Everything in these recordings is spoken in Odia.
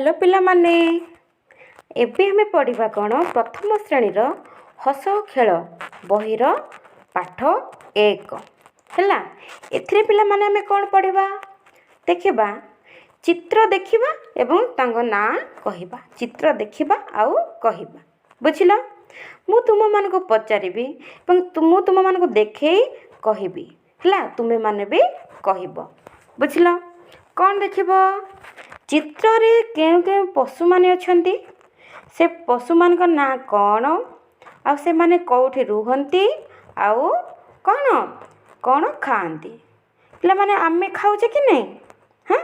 हेलो पिलामाने एबे हमें पढ़िबा कौन प्रथम श्रेणीर हस खेल बहिर पाठ 1 हैला। एथिरे पिलामाने हमें कौन पढ़िबा देखिबा चित्र देखिबा एवं तांग ना कहिबा। चित्र देखिबा आउ कहिबा बुझिला। मु तुम मानको पचारिबी एवं मु तुम मानको देखेई कहिबी हैला। तुमे माने भी कहिबो बुझिला। कौन देखिबो चित्र रे केउ केउ पशु माने अछंती से पशु मान का ना कौन आ से माने कोठी रुहंती आउ कौन कौन खाती पिला माने आमे खाउचे कि नहीं। हाँ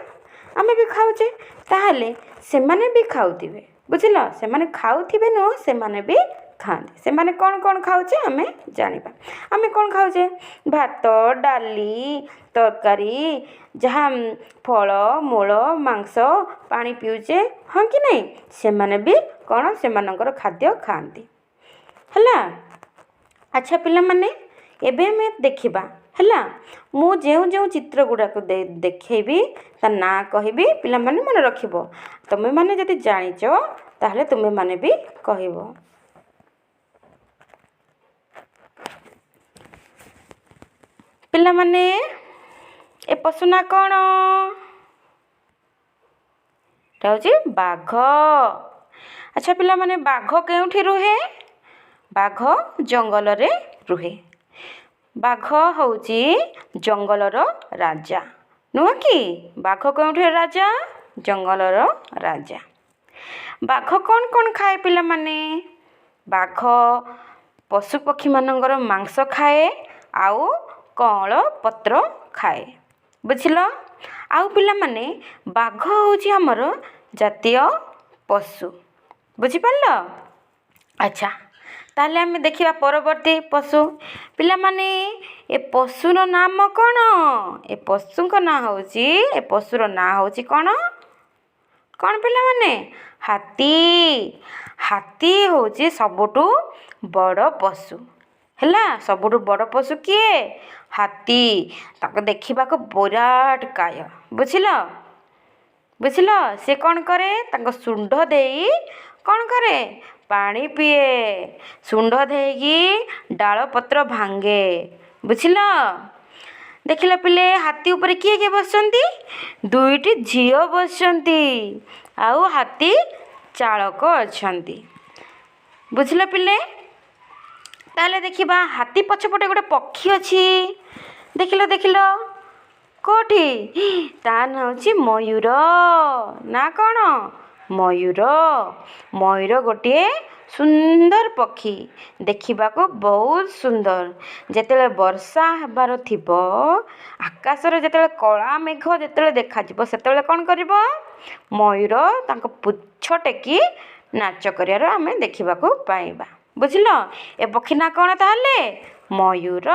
आमे भी खाउचे ताहले से माने भी खाउथिबे बुझिला। से माने खाउथिबे न से माने भी खाती। से माने कौन कौन खाउचे आमे जानिबा। आमे कौन खाउचे भात डाली तरकारी जहाँ फल मूल मांस पानी पिउचे हाँ कि नहीं। से माने भी कौन से मानकर खाद्य खाती हैला। अच्छा पिला माने एबे हमें देखिबा हैला। मु जेउ जेउ चित्र गुडा को देखेबी ता ना कहिबी पिला माने मन रखिबो। तुमे माने जदि जानिचो ताहले तुमे माने भी कहिबो। पिला माने ए पशु ना कौन होची बाघ। अच्छा पिला माने बाघ केउठी रुहे बाघ जंगल रे रुहे। बाघ होची जंगल रो राजा नुह कि बाघ केउठी राजा जंगल रो राजा। बाघ कौन कौन खाए पिला माने बाघ पशु पक्षी मानकर मांस खाए आउ कौଳ पत्र खाए बुझिल। आउ पिला माने बाघ होची हमर जातीय पशु बुझी पारलो। अच्छा ताले हमें देखिबा परवर्ती पशु पिला माने ए पशुर नाम कौन। ए पशु को ना होची ए पशुर ना होची कौन कौन पिला माने हाथी। हाथी होची सबुठु बड़ पशु हैला। सबुठु बड़ पशु किए हाथी। ताको देखिबा को विराट काय बुझिल बुझिल। से कौन करे ताको सुंढ देई कौन करे पानी पिए सुंढ देगी डाल पत्र भांगे बुझिल। देखिल पिले हाथी ऊपर किए किए बसंती दुईटी झियो बसंती आउ हाथी चालक अछंती बुझिल पिले। ताले देखिबा हाथी पछपटे गोटे पक्षी अछि देखिल देखिल कोठी ता ना होची मयूर ना कौन मयूर। मयूर गोटे सुंदर पक्षी देखिबा को बहुत सुंदर। जेतेले वर्षा हेबार थिबो आकाश रे जेतेले कला मेघ जेतेले देखा जिवो सेतेले कौन करिवो मयूर तांको पुच्छ टेकी नाच करियार आमे देखिबा को पाइबा बुझिल। ए पक्षी ना कौन ताहले मयूर।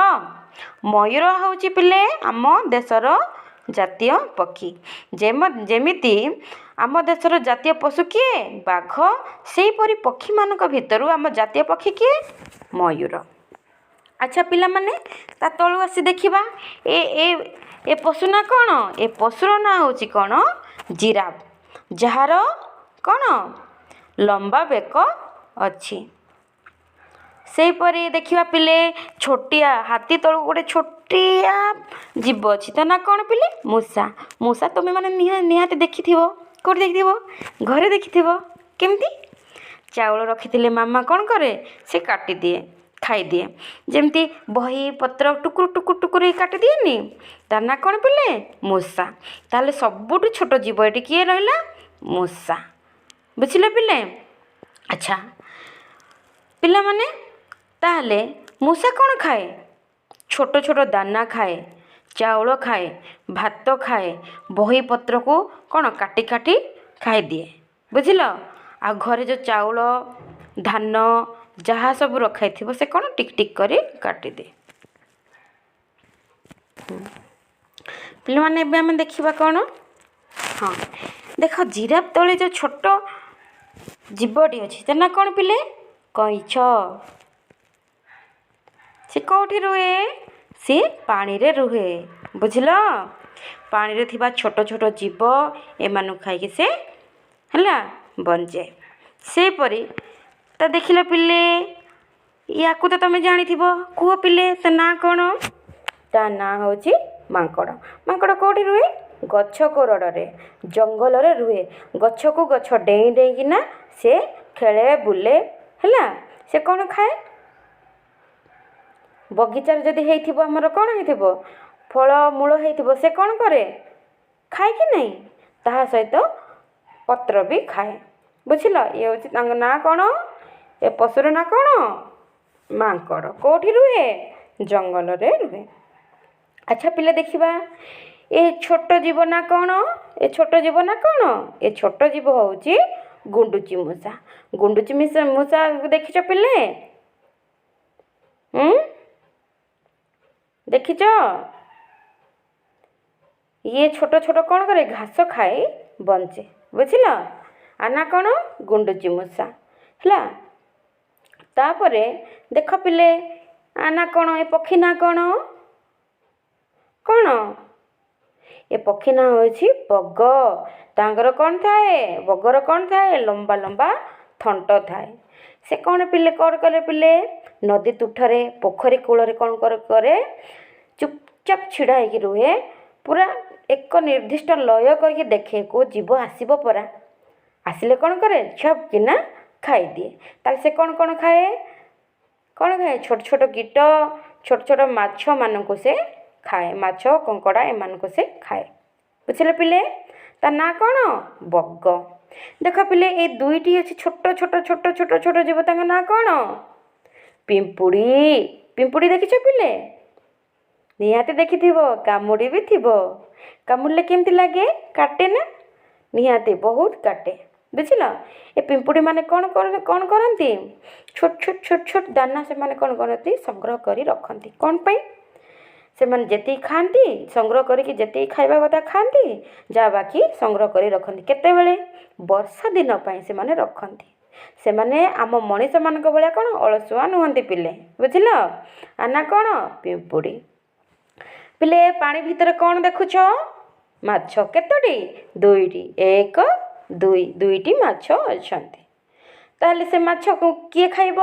मयूर होची पिले आम देशर जातीय पक्षी जेमिति आम देशर जातीय पशु किए बाघ सेही परी पक्षी मानक भितरु आम जातीय पक्षी किए मयूर। अच्छा पिला माने ता तळु आसी देखिबा ए ए ए पशु ना कौन ए पशुर ना होची कौन जिराफ जहार कौन लंबा बेक अछि। सेही परी देखिबा पिले छोटिया हाथी तळु गोटे छोटिया जीव अछि ता ना कौन पिले मूसा। मूसा तुमे माने निहाती देखिथिबो कोठी देखिथिबो घरे देखिथिबो केमती चाउल रखिथिले मामा कौन करे से काटी दिए खाई दिए जेमती बही पत्र टुकुर टुकुर टुकुर काटी दिएनी ता ना कौन पिले मूसा। ताले सबुठु छोट जीव एटी किए रहला मूसा बुझिले पिले। अच्छा पिला माने ताहले मूसा कौन खाए छोट छोट दाना खाए चाउल खाए भात खाए बही पत्र को कौन काटी काटी खाई दिए बुझिल। आ घरे जो चाउल धान जहाँ सब रखाई थिबो से कौन टिक टिक करी काटी दे। पिला माने एबे हम देखिबा कौन हाँ देख जिराफ तले जो छोट जीवटी अछि ता ना कौन पिले कइछ। से कोठी रुहे से पानी रे रुहे बुझिल। पानी रे थिबा छोट छोट जीव एमानु खाई के से ହେଲା ବଞ୍ଚାଏ। ସେହିପରି ତ ଦେଖିଲ ପିଲେ, ୟାକୁ ତ ତମେ ଜାଣିଥିବ। କୁହ ପିଲେ ତା ନାଁ କ'ଣ? ତା ନାଁ ହେଉଛି ମାଙ୍କଡ଼। ମାଙ୍କଡ଼ କେଉଁଠି ରୁହେ? ଗଛ କୋରଡ଼ରେ, ଜଙ୍ଗଲରେ ରୁହେ। ଗଛକୁ ଗଛ ଡେଇଁ ଡେଇଁକିନା ସେ ଖେଳେ ବୁଲେ। ହେଲା, ସେ କ'ଣ ଖାଏ? ବଗିଚାରେ ଯଦି ହେଇଥିବ ଆମର କ'ଣ ହେଇଥିବ? ଫଳମୂଳ ହେଇଥିବ, ସେ କ'ଣ କରେ? ଖାଏ କି ନାହିଁ? ତାହା ସହିତ ପତ୍ର ବି ଖାଏ। ବୁଝିଲ? ଇଏ ହେଉଛି ତାଙ୍କ ନାଁ କ'ଣ? ଏ ପଶୁର ନାଁ କ'ଣ? ମାଙ୍କଡ଼। କେଉଁଠି ରୁହେ? ଜଙ୍ଗଲରେ ରୁହେ। ଆଚ୍ଛା ପିଲା ଦେଖିବା, ଏ ଛୋଟ ଜୀବ ନା କ'ଣ? ଏ ଛୋଟ ଜୀବ ନା କ'ଣ? ଏ ଛୋଟ ଜୀବ ହେଉଛି ଗୁଣ୍ଡୁଚି ମୂଷା। ଗୁଣ୍ଡୁଚି ମୂଷା ଦେଖିଛ ପିଲେ? ଦେଖିଛ? ଇଏ ଛୋଟ ଛୋଟ କ'ଣ କରେ? ଘାସ ଖାଇ ବଞ୍ଚେ। ବୁଝିଲ? ଆ ନା କ'ଣ? ଗୁଣ୍ଡୁଚି ମୂଷା। ହେଲା, ତାପରେ ଦେଖ ପିଲେ, ଆ ନା କ'ଣ? ଏ ପକ୍ଷୀ ନା କ'ଣ? କ'ଣ? ଏ ପକ୍ଷୀ ନାଁ ହେଉଛି ବଗ। ତାଙ୍କର କ'ଣ ଥାଏ? ବଗର କ'ଣ ଥାଏ? ଲମ୍ବା ଲମ୍ବା ଥଣ୍ଟ ଥାଏ। ସେ କ'ଣ ପିଲେ କ'ଣ କରେ ପିଲେ? ନଦୀ ତୁଠରେ, ପୋଖରୀ କୂଳରେ କ'ଣ କରେ? ଚୁପଚାପ ଛିଡ଼ା ହେଇକି ରୁହେ। ପୁରା ଏକ ନିର୍ଦ୍ଦିଷ୍ଟ ଲୟ କରିକି ଦେଖେ କେଉଁ ଜୀବ ଆସିବ ପରା। ଆସିଲେ କ'ଣ କରେ? ଝପ୍ କିନା ଖାଇଦିଏ। ତାହେଲେ ସେ କ'ଣ କ'ଣ ଖାଏ? କ'ଣ ଖାଏ? ଛୋଟ ଛୋଟ କୀଟ, ଛୋଟ ଛୋଟ ମାଛମାନଙ୍କୁ ସେ ଖାଏ। ମାଛ, କଙ୍କଡ଼ା ଏମାନଙ୍କୁ ସେ ଖାଏ। ବୁଝିଲେ ପିଲେ? ତା ନାଁ କ'ଣ? ବଗ। ଦେଖ ପିଲେ, ଏ ଦୁଇଟି ଅଛି ଛୋଟ ଛୋଟ ଛୋଟ ଛୋଟ ଛୋଟ ଜୀବ, ତାଙ୍କ ନାଁ କ'ଣ? ପିମ୍ପୁଡ଼ି। ପିମ୍ପୁଡ଼ି ଦେଖିଛ ପିଲେ? ନିହାତି ଦେଖିଥିବ, କାମୁଡ଼ି ବି ଥିବ। କାମୁଡ଼ିଲେ କେମିତି ଲାଗେ? କାଟେ ନା? ନିହାତି ବହୁତ କାଟେ। ବୁଝିଲ? ଏ ପିମ୍ପୁଡ଼ି ମାନେ କ'ଣ କରନ୍ତି? ଛୋଟ ଛୋଟ ଛୋଟ ଛୋଟ ଦାନା ସେମାନେ କ'ଣ କରନ୍ତି? ସଂଗ୍ରହ କରି ରଖନ୍ତି। କ'ଣ ପାଇଁ? ସେମାନେ ଯେତିକି ଖାଆନ୍ତି, ସଂଗ୍ରହ କରିକି ଯେତିକି ଖାଇବା କଥା ଖାଆନ୍ତି, ଯାହା ବାକି ସଂଗ୍ରହ କରି ରଖନ୍ତି। କେତେବେଳେ? ବର୍ଷା ଦିନ ପାଇଁ ସେମାନେ ରଖନ୍ତି। ସେମାନେ ଆମ ମଣିଷମାନଙ୍କ ଭଳିଆ କ'ଣ ଅଳସୁଆ ନୁହନ୍ତି ପିଲେ। ବୁଝିଲ? ଆ ନା କ'ଣ? ପିମ୍ପୁଡ଼ି। ପିଲେ, ପାଣି ଭିତରେ କ'ଣ ଦେଖୁଛ? ମାଛ। କେତୋଟି? ଦୁଇଟି। 1 2, ଦୁଇଟି ମାଛ ଅଛନ୍ତି। ତାହେଲେ ସେ ମାଛକୁ କିଏ ଖାଇବ?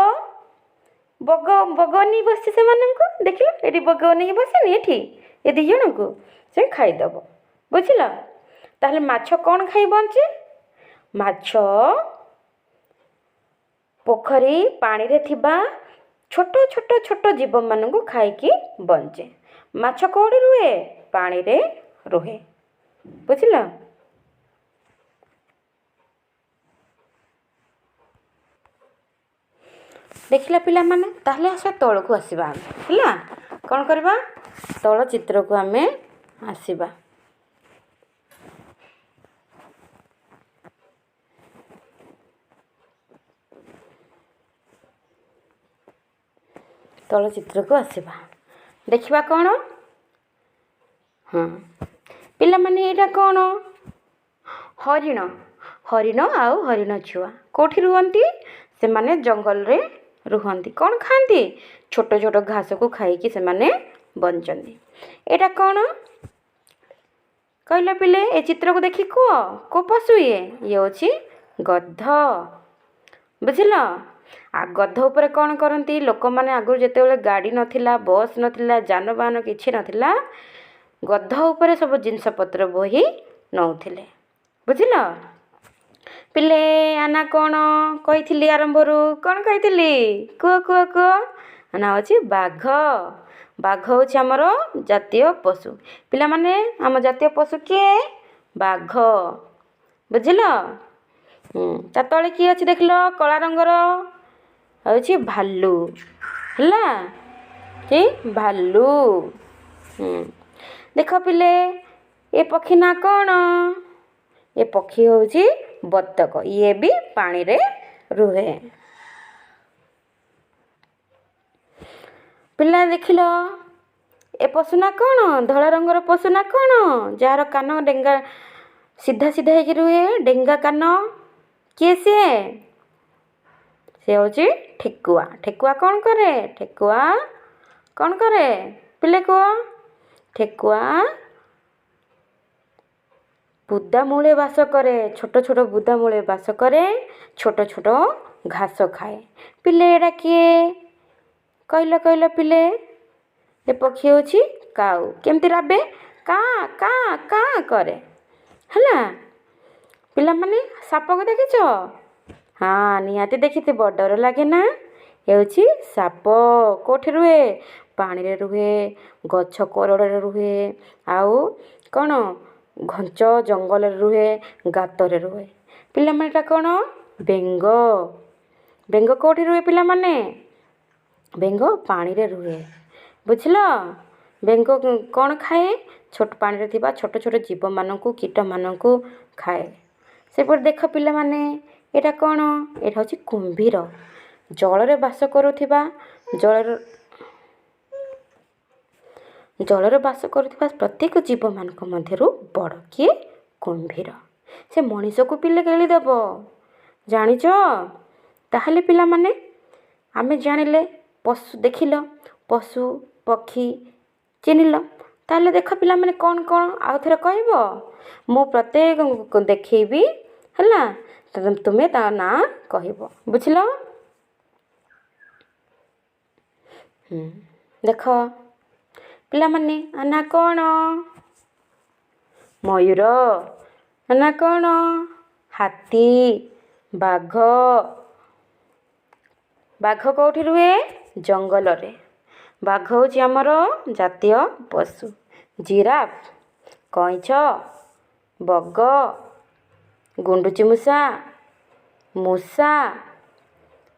ବଗ। ବଗ ଅନେଇ ବସିଛି ସେମାନଙ୍କୁ। ଦେଖିଲ, ଏଠି ବଗ ଅନେଇ ବସିନି, ଏଠି ଏ ଦୁଇ ଜଣଙ୍କୁ ସେ ଖାଇଦେବ। ବୁଝିଲ? ତାହେଲେ ମାଛ କ'ଣ ଖାଇ ବଞ୍ଚେ? ମାଛ ପୋଖରୀ ପାଣିରେ ଥିବା ଛୋଟ ଛୋଟ ଛୋଟ ଜୀବମାନଙ୍କୁ ଖାଇକି ବଞ୍ଚେ। ମାଛ କେଉଁଠି ରୁହେ? ପାଣିରେ ରୁହେ। ବୁଝିଲ? ଦେଖିଲା ପିଲାମାନେ, ତାହେଲେ ଆସ ତଳକୁ ଆସିବା ଆମେ। ହେଲା, କ'ଣ କରିବା? ତଳ ଚିତ୍ରକୁ ଆମେ ଆସିବା। ତଳ ଚିତ୍ରକୁ ଆସିବା, ଦେଖିବା କ'ଣ? ହଁ ପିଲାମାନେ, ଏଇଟା କ'ଣ? ହରିଣ। ହରିଣ ଆଉ ହରିଣ ଛୁଆ କେଉଁଠି ରୁହନ୍ତି? ସେମାନେ ଜଙ୍ଗଲରେ ରୁହନ୍ତି। କ'ଣ ଖାଆନ୍ତି? ଛୋଟ ଛୋଟ ଘାସକୁ ଖାଇକି ସେମାନେ ବଞ୍ଚନ୍ତି। ଏଇଟା କ'ଣ କହିଲ ପିଲେ? ଏ ଚିତ୍ରକୁ ଦେଖି କୁହ, କେଉଁ ପଶୁ ଇଏ? ଇଏ ହେଉଛି ଗଧ। ବୁଝିଲ? ଗଧ ଉପରେ କ'ଣ କରନ୍ତି? ଲୋକମାନେ ଆଗରୁ ଯେତେବେଳେ ଗାଡ଼ି ନଥିଲା, ବସ୍ ନଥିଲା, ଯାନବାହନ କିଛି ନଥିଲା, ଗଧ ଉପରେ ସବୁ ଜିନିଷପତ୍ର ବୋହି ନେଉଥିଲେ। ବୁଝିଲ? ପିଲେ, ଆନା କ'ଣ କହିଥିଲି ଆରମ୍ଭରୁ? କ'ଣ କହିଥିଲି? କୁହ କୁହ କୁହ। ନା ହେଉଛି ବାଘ। ବାଘ ହେଉଛି ଆମର ଜାତୀୟ ପଶୁ। ପିଲାମାନେ, ଆମ ଜାତୀୟ ପଶୁ କିଏ? ବାଘ। ବୁଝିଲ? ତା ତଳେ କିଏ ଅଛି ଦେଖିଲ? କଳା ରଙ୍ଗର ହେଉଛି ଭାଲୁ। ହେଲା, କି ଭାଲୁ। ଦେଖ ପିଲେ, ଏ ପକ୍ଷୀ ନାଁ କ'ଣ? ଏ ପକ୍ଷୀ ହେଉଛି ବତକ। ଇଏ ବି ପାଣିରେ ରୁହେ। ପିଲା ଦେଖିଲ, ଏ ପଶୁ ନାଁ କ'ଣ? ଧଳା ରଙ୍ଗର ପଶୁ ନାଁ କ'ଣ? ଯାହାର କାନ ଡେଙ୍ଗା ସିଧା ସିଧା ହେଇକି ରୁହେ, ଡେଙ୍ଗା କାନ। କିଏ ସିଏ? ସେ ହେଉଛି ଠେକୁଆ। ଠେକୁଆ କ'ଣ କରେ? ଠେକୁଆ କ'ଣ କରେ? ପିଲେ କୁହ। ଠେକୁଆ ବୁଦାମୂଳେ ବାସ କରେ। ଛୋଟ ଛୋଟ ବୁଦାମୂଳେ ବାସ କରେ। ଛୋଟ ଛୋଟ ଘାସ ଖାଏ। ପିଲେ ଏଇଟା କିଏ? କହିଲ ପିଲେ। ଏ ପକ୍ଷୀ ହେଉଛି କାଉ। କେମିତି ରାବେ? କାଁ କାଁ କାଁ କରେ। ହେଲା। ପିଲାମାନେ ସାପକୁ ଦେଖିଛ? ହଁ ନିହାତି ଦେଖିଥିବ। ଡର ଲାଗେ ନା? ହେଉଛି ସାପ। କେଉଁଠି ରୁହେ? ପାଣିରେ ରୁହେ, ଗଛ କୋରଡ଼ରେ ରୁହେ, ଆଉ କ'ଣ ଘଞ୍ଚ ଜଙ୍ଗଲରେ ରୁହେ, ଗାତରେ ରୁହେ। ପିଲାମାନେ ଏଇଟା କ'ଣ? ବେଙ୍ଗ। ବେଙ୍ଗ କେଉଁଠି ରୁହେ ପିଲାମାନେ? ବେଙ୍ଗ ପାଣିରେ ରୁହେ। ବୁଝିଲ? ବେଙ୍ଗ କ'ଣ ଖାଏ? ଛୋଟ ପାଣିରେ ଥିବା ଛୋଟ ଛୋଟ ଜୀବମାନଙ୍କୁ, କୀଟମାନଙ୍କୁ ଖାଏ। ସେପଟେ ଦେଖ ପିଲାମାନେ, ଏଇଟା କ'ଣ? ଏଇଟା ହେଉଛି କୁମ୍ଭୀର। ଜଳରେ ବାସ କରୁଥିବା ଜଳରେ ବାସ କରୁଥିବା ପ୍ରତ୍ୟେକ ଜୀବମାନଙ୍କ ମଧ୍ୟରୁ ବଡ଼ କିଏ? କୁମ୍ଭୀର। ସେ ମଣିଷକୁ ପିଲେ ଗିଳିଦେବ। ଜାଣିଛ? ତାହେଲେ ପିଲାମାନେ ଆମେ ଜାଣିଲେ, ଦେଖିଲ ପଶୁ ପକ୍ଷୀ ଚିହ୍ନିଲ। ତାହେଲେ ଦେଖ ପିଲାମାନେ କ'ଣ କ'ଣ ଆଉ ଥରେ କହିବ। ମୁଁ ପ୍ରତ୍ୟେକଙ୍କୁ ଦେଖେଇବି। ହେଲା। ତୁମେ ତା ନାଁ କହିବ। ବୁଝିଲ? ଦେଖ ପିଲାମାନେ, ନା କ'ଣ? ମୟୂର। ନା କ'ଣ? ହାତୀ। ବାଘ। ବାଘ କେଉଁଠି ରୁହେ? ଜଙ୍ଗଲରେ। ବାଘ ହେଉଛି ଆମର ଜାତୀୟ ପଶୁ। ଜିରାଫ, କଇଁଛ, ବଗ, ଗୁଣ୍ଡୁଚିମୂଷା, ମୂଷା,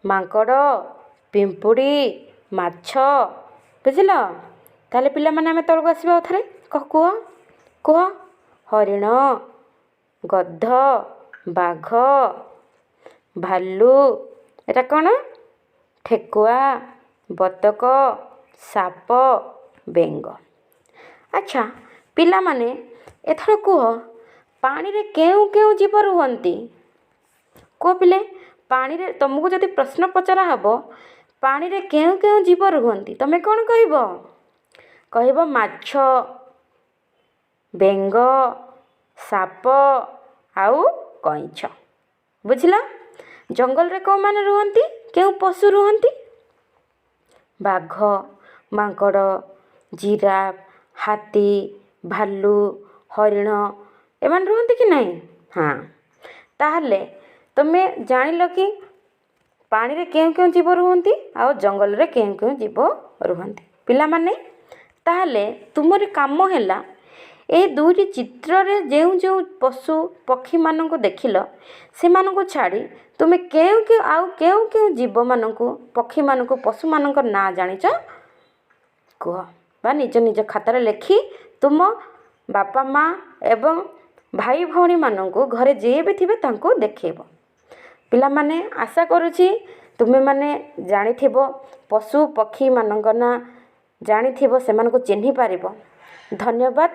ମାଙ୍କଡ଼, ପିମ୍ପୁଡ଼ି, ମାଛ। ବୁଝିଲ? ତାହେଲେ ପିଲାମାନେ ଆମେ ତଳକୁ ଆସିବା ଆଉ ଥରେ। କୁହ। ହରିଣ, ଗଧ, ବାଘ, ଭାଲୁ। ଏଇଟା କ'ଣ? ଠେକୁଆ, ବତକ, ସାପ, ବେଙ୍ଗ। ଆଚ୍ଛା ପିଲାମାନେ, ଏଥର କୁହ, ପାଣିରେ କେଉଁ କେଉଁ ଜୀବ ରୁହନ୍ତି? କୁହ ପିଲେ। ପାଣିରେ ତୁମକୁ ଯଦି ପ୍ରଶ୍ନ ପଚରା ହେବ, ପାଣିରେ କେଉଁ କେଉଁ ଜୀବ ରୁହନ୍ତି, ତୁମେ କ'ଣ କହିବ? କହିବ ମାଛ, ବେଙ୍ଗ, ସାପ ଆଉ କଇଁଛ। ବୁଝିଲ? ଜଙ୍ଗଲରେ କେଉଁମାନେ ରୁହନ୍ତି? କେଉଁ ପଶୁ ରୁହନ୍ତି? ବାଘ, ମାଙ୍କଡ଼, ଜିରାଫ, ହାତୀ, ଭାଲୁ, ହରିଣ ଏମାନେ ରୁହନ୍ତି କି ନାହିଁ? ହଁ। ତାହେଲେ ତୁମେ ଜାଣିଲ କି ପାଣିରେ କେଉଁ କେଉଁ ଜୀବ ରୁହନ୍ତି ଆଉ ଜଙ୍ଗଲରେ କେଉଁ କେଉଁ ଜୀବ ରୁହନ୍ତି। ପିଲାମାନେ ତାହେଲେ ତୁମର କାମ ହେଲା, ଏହି ଦୁଇଟି ଚିତ୍ରରେ ଯେଉଁ ଯେଉଁ ପଶୁ ପକ୍ଷୀମାନଙ୍କୁ ଦେଖିଲ, ସେମାନଙ୍କୁ ଛାଡ଼ି ତୁମେ କେଉଁ କେଉଁ ଜୀବମାନଙ୍କୁ, ପକ୍ଷୀମାନଙ୍କୁ, ପଶୁମାନଙ୍କ ନାଁ ଜାଣିଛ କୁହ। ବା ନିଜ ନିଜ ଖାତାରେ ଲେଖି ତୁମ ବାପା ମା ଏବଂ ଭାଇ ଭଉଣୀମାନଙ୍କୁ ଘରେ ଯିଏ ବି ଥିବେ ତାଙ୍କୁ ଦେଖେଇବ। ପିଲାମାନେ ଆଶା କରୁଛି ତୁମେମାନେ ଜାଣିଥିବ, ପଶୁ ପକ୍ଷୀମାନଙ୍କ ନାଁ ଜାଣିଥିବ, ସେମାନଙ୍କୁ ଚିହ୍ନି ପାରିବ। ଧନ୍ୟବାଦ।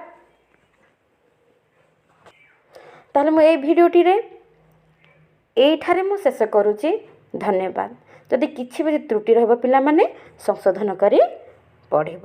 ତାହେଲେ ମୁଁ ଏଇ ଭିଡ଼ିଓଟିରେ ଏଇଠାରେ ମୁଁ ଶେଷ କରୁଛି। ଧନ୍ୟବାଦ। ଯଦି କିଛି ବି ତ୍ରୁଟି ରହିବ ପିଲାମାନେ ସଂଶୋଧନ କରି ପଢ଼ିବ।